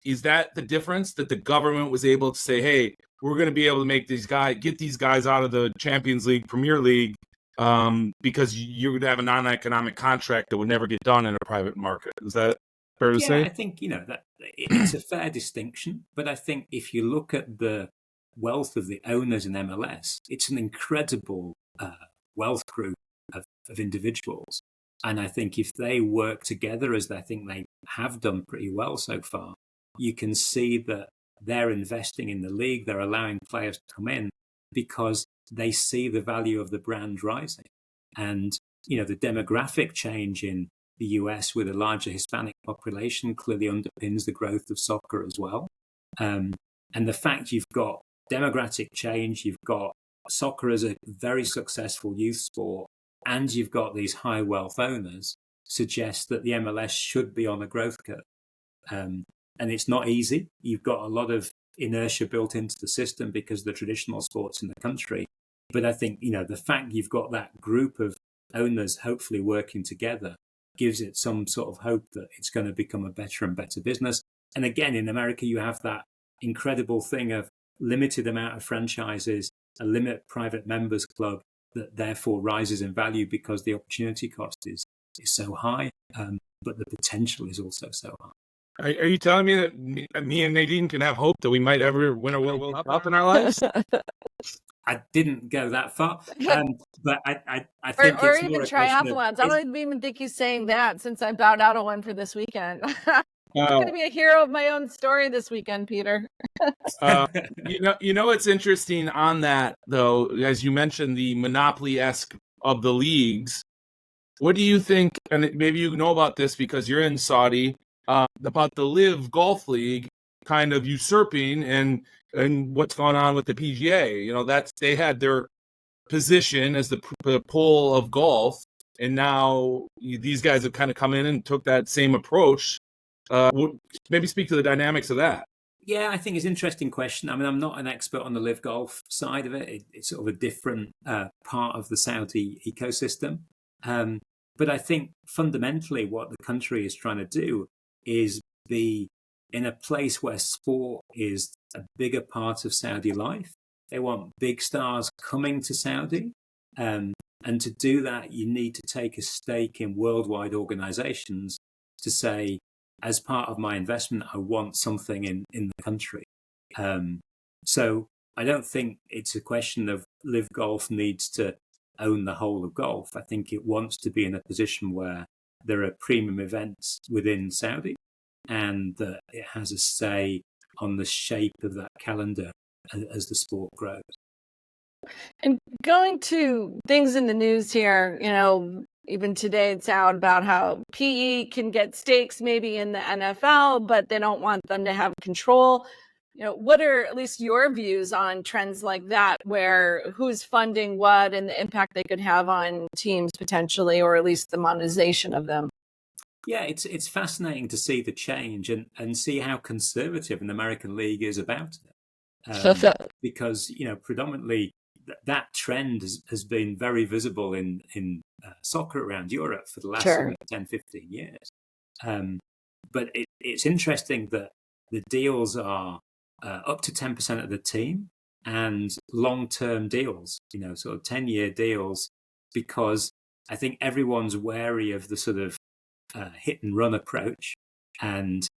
Is that the difference, that the government was able to say, hey, we're going to be able to make get these guys out of the Champions League, Premier League, because you're going to have a non-economic contract that would never get done in a private market? Is that fair to say? I think, that it's a fair distinction. But I think if you look at the wealth of the owners in MLS, it's an incredible wealth group of individuals. And I think if they work together, as I think they have done pretty well so far, you can see that they're investing in the league. They're allowing players to come in because they see the value of the brand rising. And, the demographic change in the US with a larger Hispanic population clearly underpins the growth of soccer as well. And the fact you've got demographic change, you've got soccer as a very successful youth sport, and you've got these high wealth owners, suggests that the MLS should be on a growth curve. And it's not easy. You've got a lot of inertia built into the system because of the traditional sports in the country. But I think, the fact you've got that group of owners hopefully working together gives it some sort of hope that it's going to become a better and better business. And again, in America, you have that incredible thing of limited amount of franchises, a limit private members club that therefore rises in value because the opportunity cost is so high, but the potential is also so high. Are you telling me that me and Nadine can have hope that we might ever win a World Cup in our lives? I didn't go that far, but I think or it's even more a question of, triathlons. I don't even think he's saying that since I bowed out of one for this weekend. I'm going to be a hero of my own story this weekend, Peter. You know what's interesting on that, though, as you mentioned, the monopoly-esque of the leagues. What do you think, and maybe you know about this because you're in Saudi, about the Live Golf League kind of usurping and what's going on with the PGA? You know, they had their position as the pole of golf, and now these guys have kind of come in and took that same approach. Maybe speak to the dynamics of that. Yeah, I think it's an interesting question. I mean, I'm not an expert on the Live Golf side of it. It's sort of a different part of the Saudi ecosystem. But I think fundamentally what the country is trying to do is be in a place where sport is a bigger part of Saudi life. They want big stars coming to Saudi. And to do that, you need to take a stake in worldwide organizations to say, as part of my investment, I want something in the country. So I don't think it's a question of Live Golf needs to own the whole of golf. I think it wants to be in a position where there are premium events within Saudi and that it has a say on the shape of that calendar as the sport grows. And going to things in the news here, you know, even today it's out about how PE can get stakes maybe in the NFL, but they don't want them to have control. You know, what are at least your views on trends like that, where who's funding what and the impact they could have on teams potentially, or at least the monetization of them? Yeah, it's fascinating to see the change and see how conservative an American league is about it. Because, you know, predominantly that trend has been very visible in soccer around Europe for the last 10, 15 years. But it's interesting that the deals are up to 10% of the team and long-term deals, you know, sort of 10-year deals, because I think everyone's wary of the sort of hit and run approach, and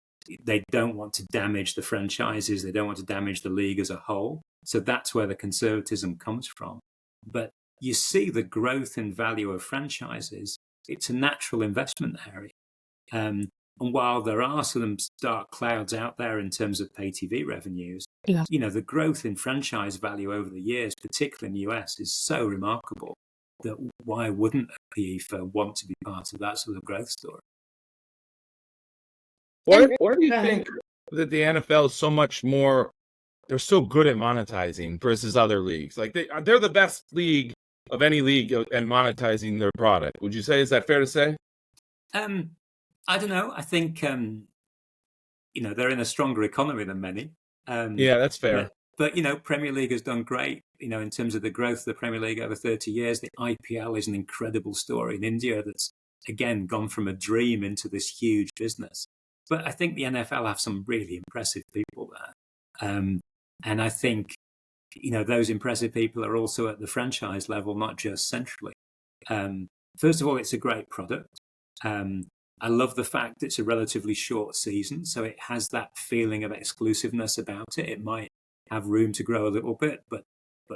they don't want to damage the franchises. They don't want to damage the league as a whole. So that's where the conservatism comes from. But you see the growth in value of franchises. It's a natural investment area. And while there are some dark clouds out there in terms of pay TV revenues, you know, the growth in franchise value over the years, particularly in the US, is so remarkable that why wouldn't a PE firm want to be part of that sort of growth story? Why do you think that the NFL is so much more, they're so good at monetizing versus other leagues? Like they're the best league of any league at monetizing their product. Would you say, is that fair to say? I don't know. I think, you know, they're in a stronger economy than many. Yeah, that's fair. But, you know, Premier League has done great, you know, in terms of the growth of the Premier League over 30 years. The IPL is an incredible story in India that's, again, gone from a dream into this huge business. But I think the NFL have some really impressive people there. And I think, you know, those impressive people are also at the franchise level, not just centrally. First of all, it's a great product. I love the fact it's a relatively short season, so it has that feeling of exclusiveness about it. It might have room to grow a little bit, but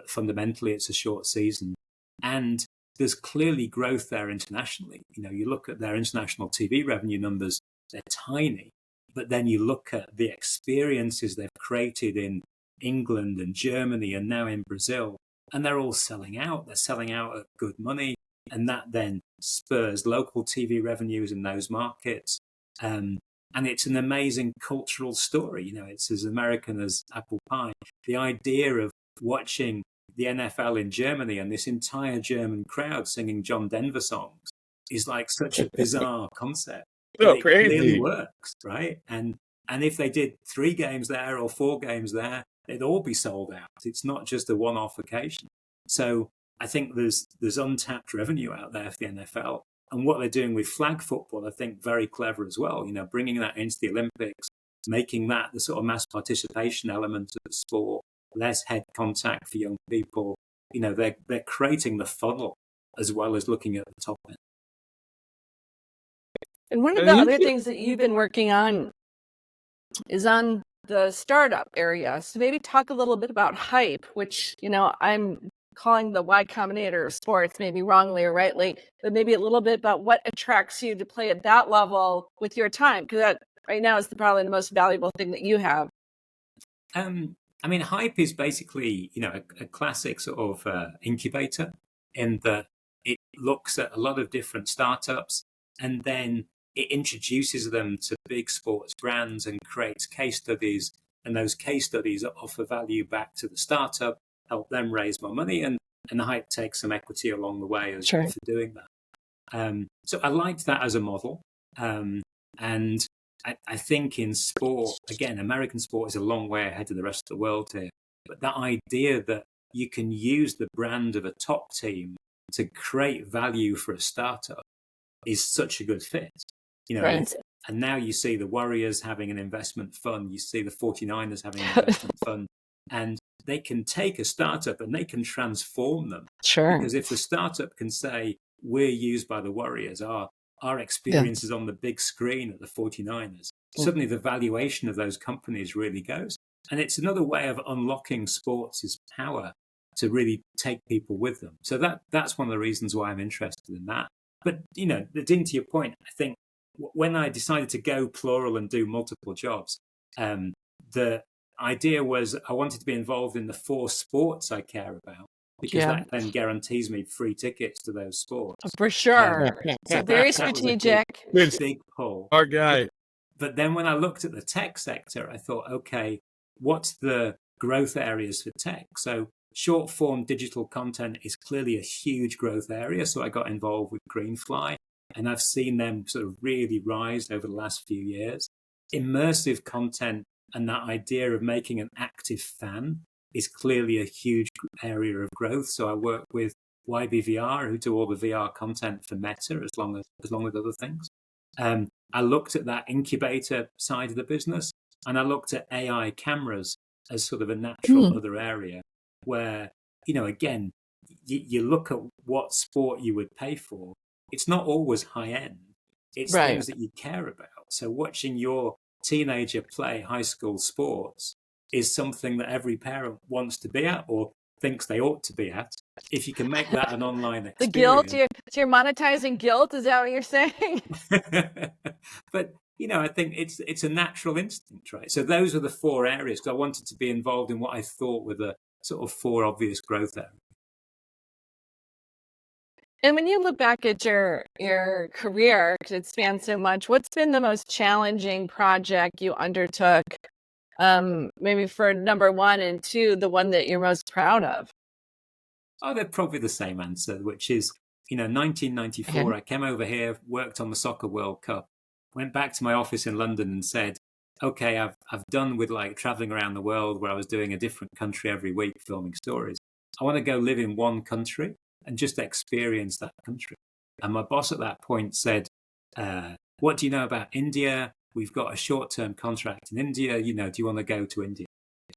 fundamentally it's a short season. And there's clearly growth there internationally. You know, you look at their international TV revenue numbers, they're tiny, but then you look at the experiences they've created in England and Germany and now in Brazil, and they're all selling out. They're selling out at good money, and that then spurs local TV revenues in those markets. And it's an amazing cultural story. You know, it's as American as apple pie. The idea of watching the NFL in Germany and this entire German crowd singing John Denver songs is like such a bizarre concept. So it crazy. Really works, right? And if they did 3 games there or 4 games there, they'd all be sold out. It's not just a one-off occasion. So I think there's untapped revenue out there for the NFL. And what they're doing with flag football, I think, very clever as well. You know, bringing that into the Olympics, making that the sort of mass participation element of the sport, less head contact for young people. They're creating the funnel as well as looking at the top end. And one of the other things that you've been working on is on the startup area. So maybe talk a little bit about hype, which, I'm calling the Y Combinator of sports, maybe wrongly or rightly, but maybe a little bit about what attracts you to play at that level with your time, because that right now is probably the most valuable thing that you have. Hype is basically, a classic sort of incubator in that it looks at a lot of different startups and then it introduces them to big sports brands and creates case studies. And those case studies offer value back to the startup, help them raise more money, and the hype takes some equity along the way as for doing that. So I liked that as a model. And I think in sport, again, American sport is a long way ahead of the rest of the world here. But that idea that you can use the brand of a top team to create value for a startup is such a good fit. And now you see the Warriors having an investment fund, you see the 49ers having an investment fund, and they can take a startup and they can transform them. Sure. Because if the startup can say, we're used by the Warriors, our experience is on the big screen at the 49ers, suddenly the valuation of those companies really goes. And it's another way of unlocking sports' power to really take people with them. So that's one of the reasons why I'm interested in that. But, Dean, to your point, I think when I decided to go plural and do multiple jobs, the idea was I wanted to be involved in the 4 sports I care about, because that then guarantees me free tickets to those sports. For sure. So very strategic. Big pull. Our guy. But then when I looked at the tech sector, I thought, okay, what's the growth areas for tech? So short form digital content is clearly a huge growth area. So I got involved with Greenfly, and I've seen them sort of really rise over the last few years. Immersive content and that idea of making an active fan is clearly a huge area of growth. So I work with YBVR, who do all the VR content for Meta, as long as other things. I looked at that incubator side of the business, and I looked at AI cameras as sort of a natural other area where, again, you look at what sport you would pay for. It's not always high end. It's things that you care about. So watching your teenager play high school sports is something that every parent wants to be at or thinks they ought to be at. If you can make that an online experience. The guilt, you're monetizing guilt, is that what you're saying? But, I think it's a natural instinct, right? So those are the 4 areas, because I wanted to be involved in what I thought were the sort of 4 obvious growth areas. And when you look back at your career, because it spans so much, what's been the most challenging project you undertook? Maybe for number 1 and 2, the one that you're most proud of? Oh, they're probably the same answer, which is, 1994, I came over here, worked on the Soccer World Cup, went back to my office in London and said, okay, I've done with like traveling around the world where I was doing a different country every week, filming stories. I want to go live in one country and just experience that country. And my boss at that point said, what do you know about India? We've got a short-term contract in India. Do you want to go to India?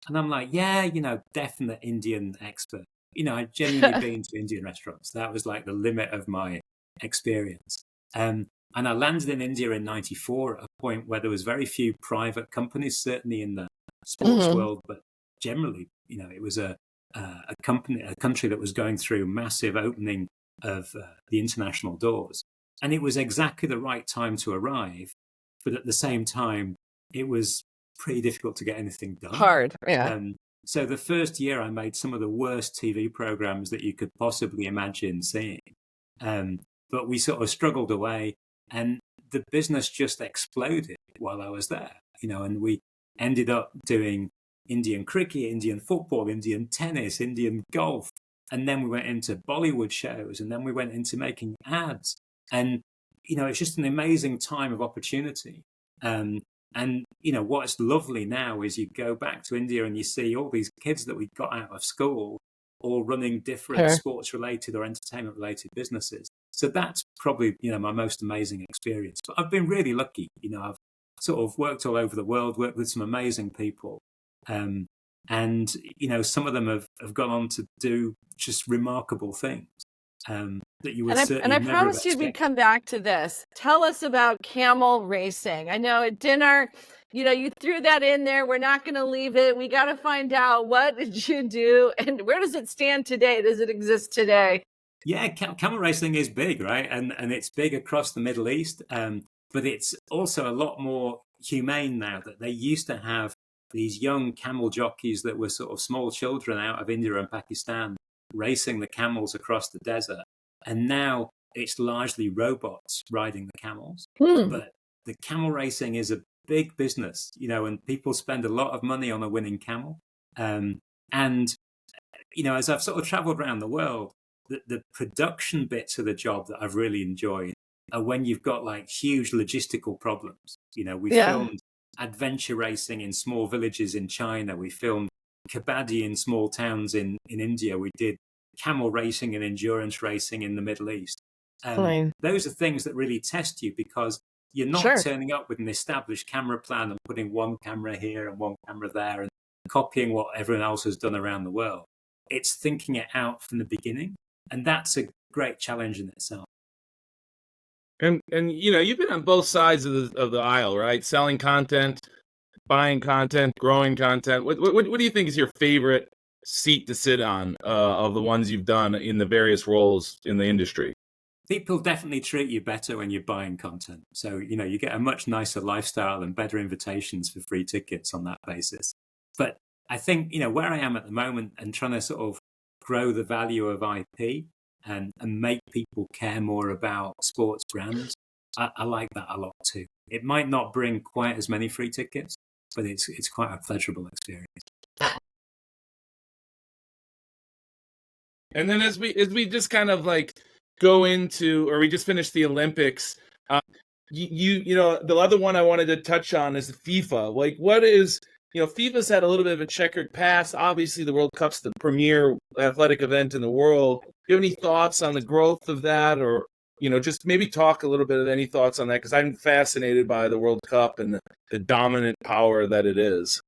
And I'm like, yeah, definite Indian expert. I'd genuinely been to Indian restaurants. That was like the limit of my experience. And I landed in India in 94 at a point where there was very few private companies, certainly in the sports world, but generally, it was a country that was going through massive opening of the international doors. And it was exactly the right time to arrive. But at the same time, it was pretty difficult to get anything done. Hard, yeah. So the first year I made some of the worst TV programs that you could possibly imagine seeing. But we sort of struggled away, and the business just exploded while I was there, and we ended up doing Indian cricket, Indian football, Indian tennis, Indian golf. And then we went into Bollywood shows, and then we went into making ads. And, it's just an amazing time of opportunity. And, what's lovely now is you go back to India and you see all these kids that we got out of school all running different sports-related or entertainment-related businesses. So that's probably, my most amazing experience. But I've been really lucky. sort of worked all over the world, worked with some amazing people. And, some of them have gone on to do just remarkable things that you would certainly I never promised you we'd come back to this. Tell us about camel racing. I know at dinner, you threw that in there. We're not going to leave it. We got to find out, what did you do and where does it stand today? Does it exist today? Yeah, camel racing is big, right? And it's big across the Middle East. But it's also a lot more humane now. That they used to have these young camel jockeys that were sort of small children out of India and Pakistan racing the camels across the desert. And now it's largely robots riding the camels. But the camel racing is a big business, and people spend a lot of money on a winning camel. And, as I've sort of traveled around the world, the production bits of the job that I've really enjoyed are when you've got like huge logistical problems. We filmed adventure racing in small villages in China. We filmed kabaddi in small towns in India. We did camel racing and endurance racing in the Middle East. Those are things that really test you, because you're not turning up with an established camera plan and putting one camera here and one camera there and copying what everyone else has done around the world. It's thinking it out from the beginning. And that's a great challenge in itself. And you've been on both sides of the aisle, right? Selling content, buying content, growing content. What do you think is your favorite seat to sit on of the ones you've done in the various roles in the industry? People definitely treat you better when you're buying content. So, you get a much nicer lifestyle and better invitations for free tickets on that basis. But I think, where I am at the moment and trying to sort of grow the value of IP and make people care more about sports brands, I like that a lot too. It might not bring quite as many free tickets, but it's quite a pleasurable experience. And then as we just kind of like go into, or we just finished the Olympics, the other one I wanted to touch on is FIFA. Like, what is, FIFA's had a little bit of a checkered past. Obviously, the World Cup's the premier athletic event in the world. Do you have any thoughts on the growth of that, or just maybe talk a little bit of any thoughts on that? Because I'm fascinated by the World Cup and the dominant power that it is.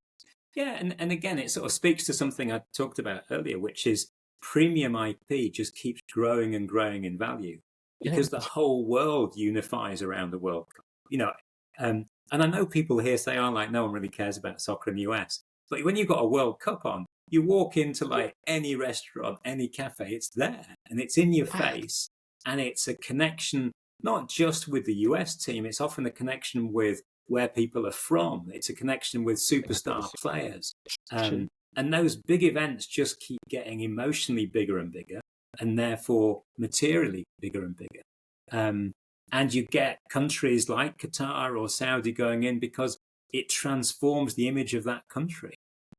Yeah, and again, it sort of speaks to something I talked about earlier, which is premium IP just keeps growing and growing in value because the whole world unifies around the World Cup. And I know people here say, "Oh, like no one really cares about soccer in the US." But when you've got a World Cup on, you walk into like any restaurant, any cafe, it's there and it's in your face, and it's a connection not just with the US team. It's often a connection with where people are from. It's a connection with superstar players. And those big events just keep getting emotionally bigger and bigger, and therefore materially bigger and bigger. And you get countries like Qatar or Saudi going in because it transforms the image of that country.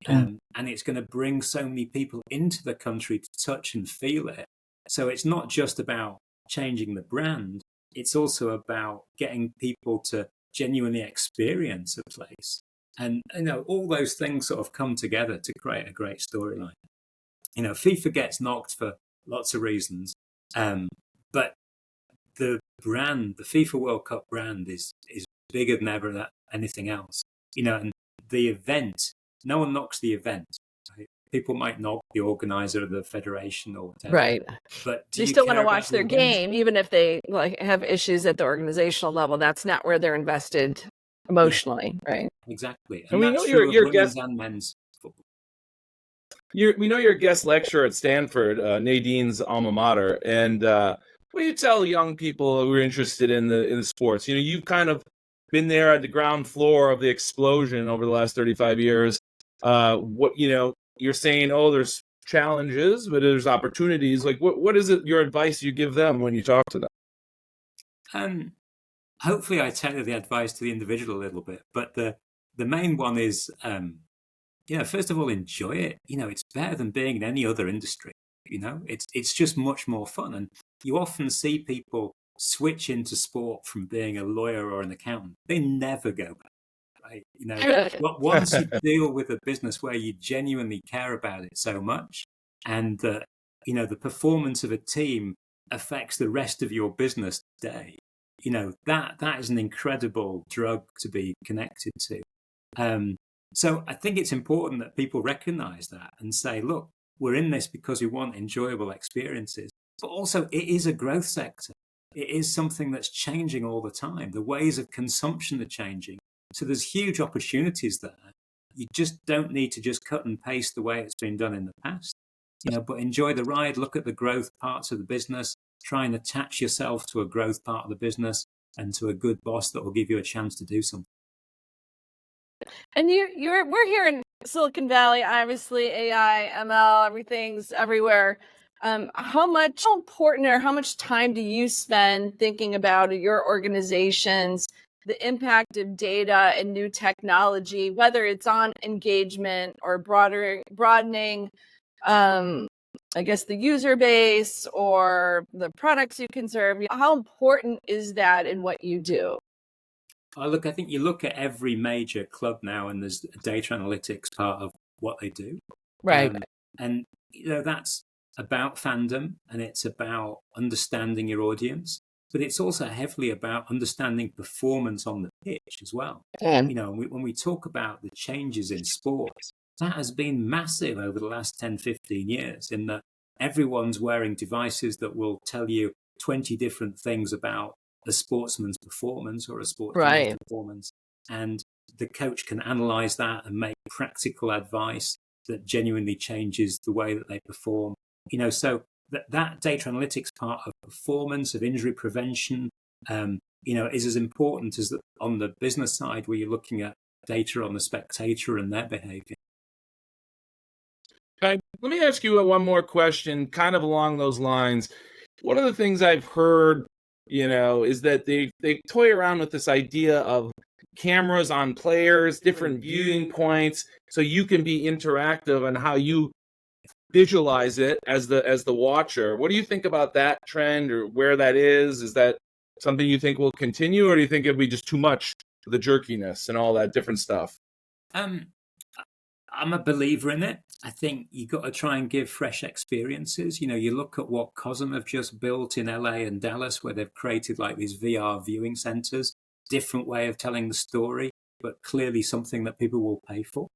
And it's going to bring so many people into the country to touch and feel it. So it's not just about changing the brand. It's also about getting people to genuinely experience a place. And, all those things sort of come together to create a great storyline. FIFA gets knocked for lots of reasons. But the brand, the FIFA World Cup brand is bigger than ever anything else. And the event, no one knocks the event. Right? People might knock the organizer of the federation or whatever. Right. But you still want to watch their game, even if they have issues at the organizational level. That's not where they're invested emotionally, right? Exactly. And we know your guest and men's football. We know you're a guest lecturer at Stanford, Nadine's alma mater, and what do you tell young people who are interested in the sports? You've kind of been there at the ground floor of the explosion over the last 35 years. You're saying, there's challenges, but there's opportunities. Like, what is it? Your advice you give them when you talk to them? Hopefully I tailor the advice to the individual a little bit, but the main one is, first of all, enjoy it. It's better than being in any other industry. It's just much more fun. And you often see people switch into sport from being a lawyer or an accountant. They never go back, right? Once you deal with a business where you genuinely care about it so much, and the performance of a team affects the rest of your business day, that is an incredible drug to be connected to. So I think it's important that people recognize that and say, look, we're in this because we want enjoyable experiences, but also it is a growth sector. It is something that's changing all the time. The ways of consumption are changing. So there's huge opportunities there. You just don't need to just cut and paste the way it's been done in the past, but enjoy the ride, look at the growth parts of the business, try and attach yourself to a growth part of the business and to a good boss that will give you a chance to do something. And we're here in Silicon Valley, obviously AI, ML, everything's everywhere. How important or how much time do you spend thinking about your organizations, the impact of data and new technology, whether it's on engagement or broadening, I guess, the user base or the products you can serve? How important is that in what you do? Look, I think you look at every major club now, and there's a data analytics part of what they do. Right. And that's about fandom, and it's about understanding your audience, but it's also heavily about understanding performance on the pitch as well. When we talk about the changes in sports, that has been massive over the last 10, 15 years, in that everyone's wearing devices that will tell you 20 different things about a sportsman's performance or a sportsman's performance. And the coach can analyze that and make practical advice that genuinely changes the way that they perform. So that data analytics part of performance, of injury prevention, is as important as on the business side, where you're looking at data on the spectator and their behavior. Let me ask you one more question, kind of along those lines. One of the things I've heard, is that they toy around with this idea of cameras on players, different viewing points, so you can be interactive on how you visualize it as the watcher. What do you think about that trend, or where that is? Is that something you think will continue, or do you think it'll be just too much, the jerkiness and all that different stuff? I'm a believer in it. I think you got to try and give fresh experiences. You look at what Cosm have just built in LA and Dallas, where they've created like these VR viewing centers, different way of telling the story, but clearly something that people will pay for.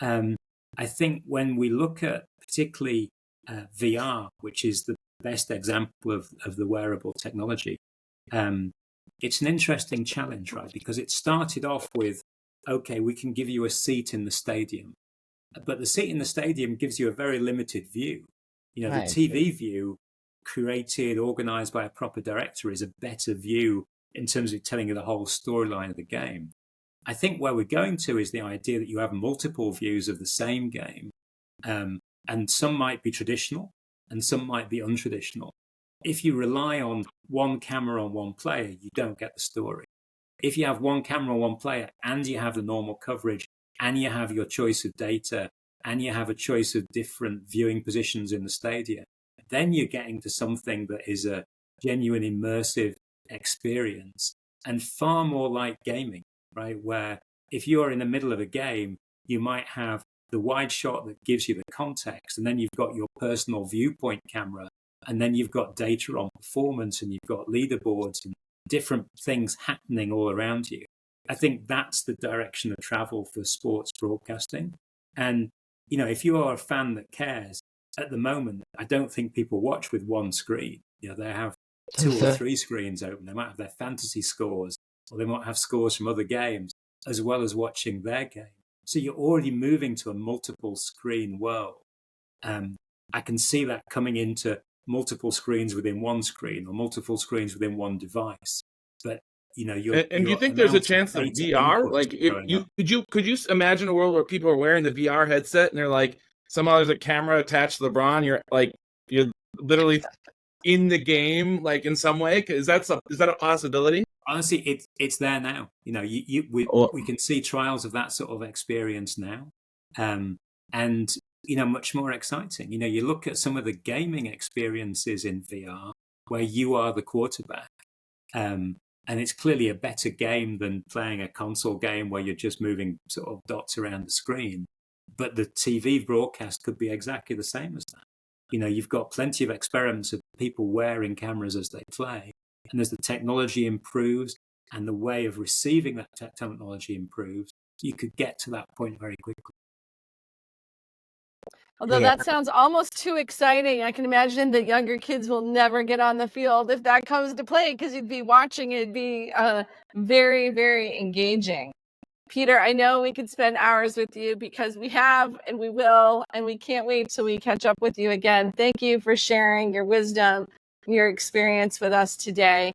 I think when we look at particularly VR, which is the best example of the wearable technology, it's an interesting challenge, right? Because it started off with, okay, we can give you a seat in the stadium. But the seat in the stadium gives you a very limited view. The TV view, created, organized by a proper director, is a better view in terms of telling you the whole storyline of the game. I think where we're going to is the idea that you have multiple views of the same game, and some might be traditional and some might be untraditional. If you rely on one camera on one player, you don't get the story. If you have one camera on one player and you have the normal coverage, and you have your choice of data, and you have a choice of different viewing positions in the stadium, then you're getting to something that is a genuine immersive experience, and far more like gaming, right? Where if you're in the middle of a game, you might have the wide shot that gives you the context, and then you've got your personal viewpoint camera, and then you've got data on performance, and you've got leaderboards and different things happening all around you. I think that's the direction of travel for sports broadcasting. And, if you are a fan that cares, at the moment, I don't think people watch with one screen. They have 2 or 3 screens open. They might have their fantasy scores, or they might have scores from other games, as well as watching their game. So you're already moving to a multiple screen world. I can see that coming into multiple screens within one screen, or multiple screens within one device. But do you think there's a chance of VR? Like, could you imagine a world where people are wearing the VR headset and they're like, somehow there's a camera attached to LeBron, you're literally in the game, like in some way? Is that a possibility? Honestly, it's there now. We can see trials of that sort of experience now, and much more exciting. You look at some of the gaming experiences in VR where you are the quarterback. And it's clearly a better game than playing a console game where you're just moving sort of dots around the screen. But the TV broadcast could be exactly the same as that. You've got plenty of experiments of people wearing cameras as they play. And as the technology improves and the way of receiving that technology improves, you could get to that point very quickly. Although that sounds almost too exciting. I can imagine that younger kids will never get on the field if that comes to play, because you'd be watching it. It'd be very, very engaging. Peter, I know we could spend hours with you because we have and we will, and we can't wait till we catch up with you again. Thank you for sharing your wisdom, your experience with us today.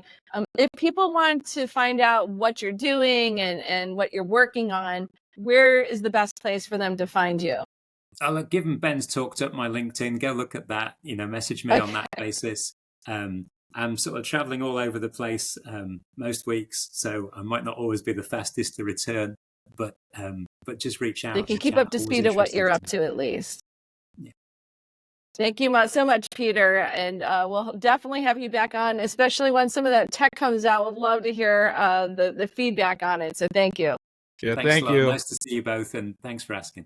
If people want to find out what you're doing and what you're working on, where is the best place for them to find you? I'll given Ben's talked up my LinkedIn, go look at that, message me on that basis. I'm sort of traveling all over the place most weeks, so I might not always be the fastest to return, but just reach out. You can keep up to speed of what you're up to at least. Yeah. Thank you so much, Peter, and we'll definitely have you back on, especially when some of that tech comes out. We'd love to hear the feedback on it, so thank you. Yeah, Thanks thank a lot. you. Nice to see you both, and thanks for asking.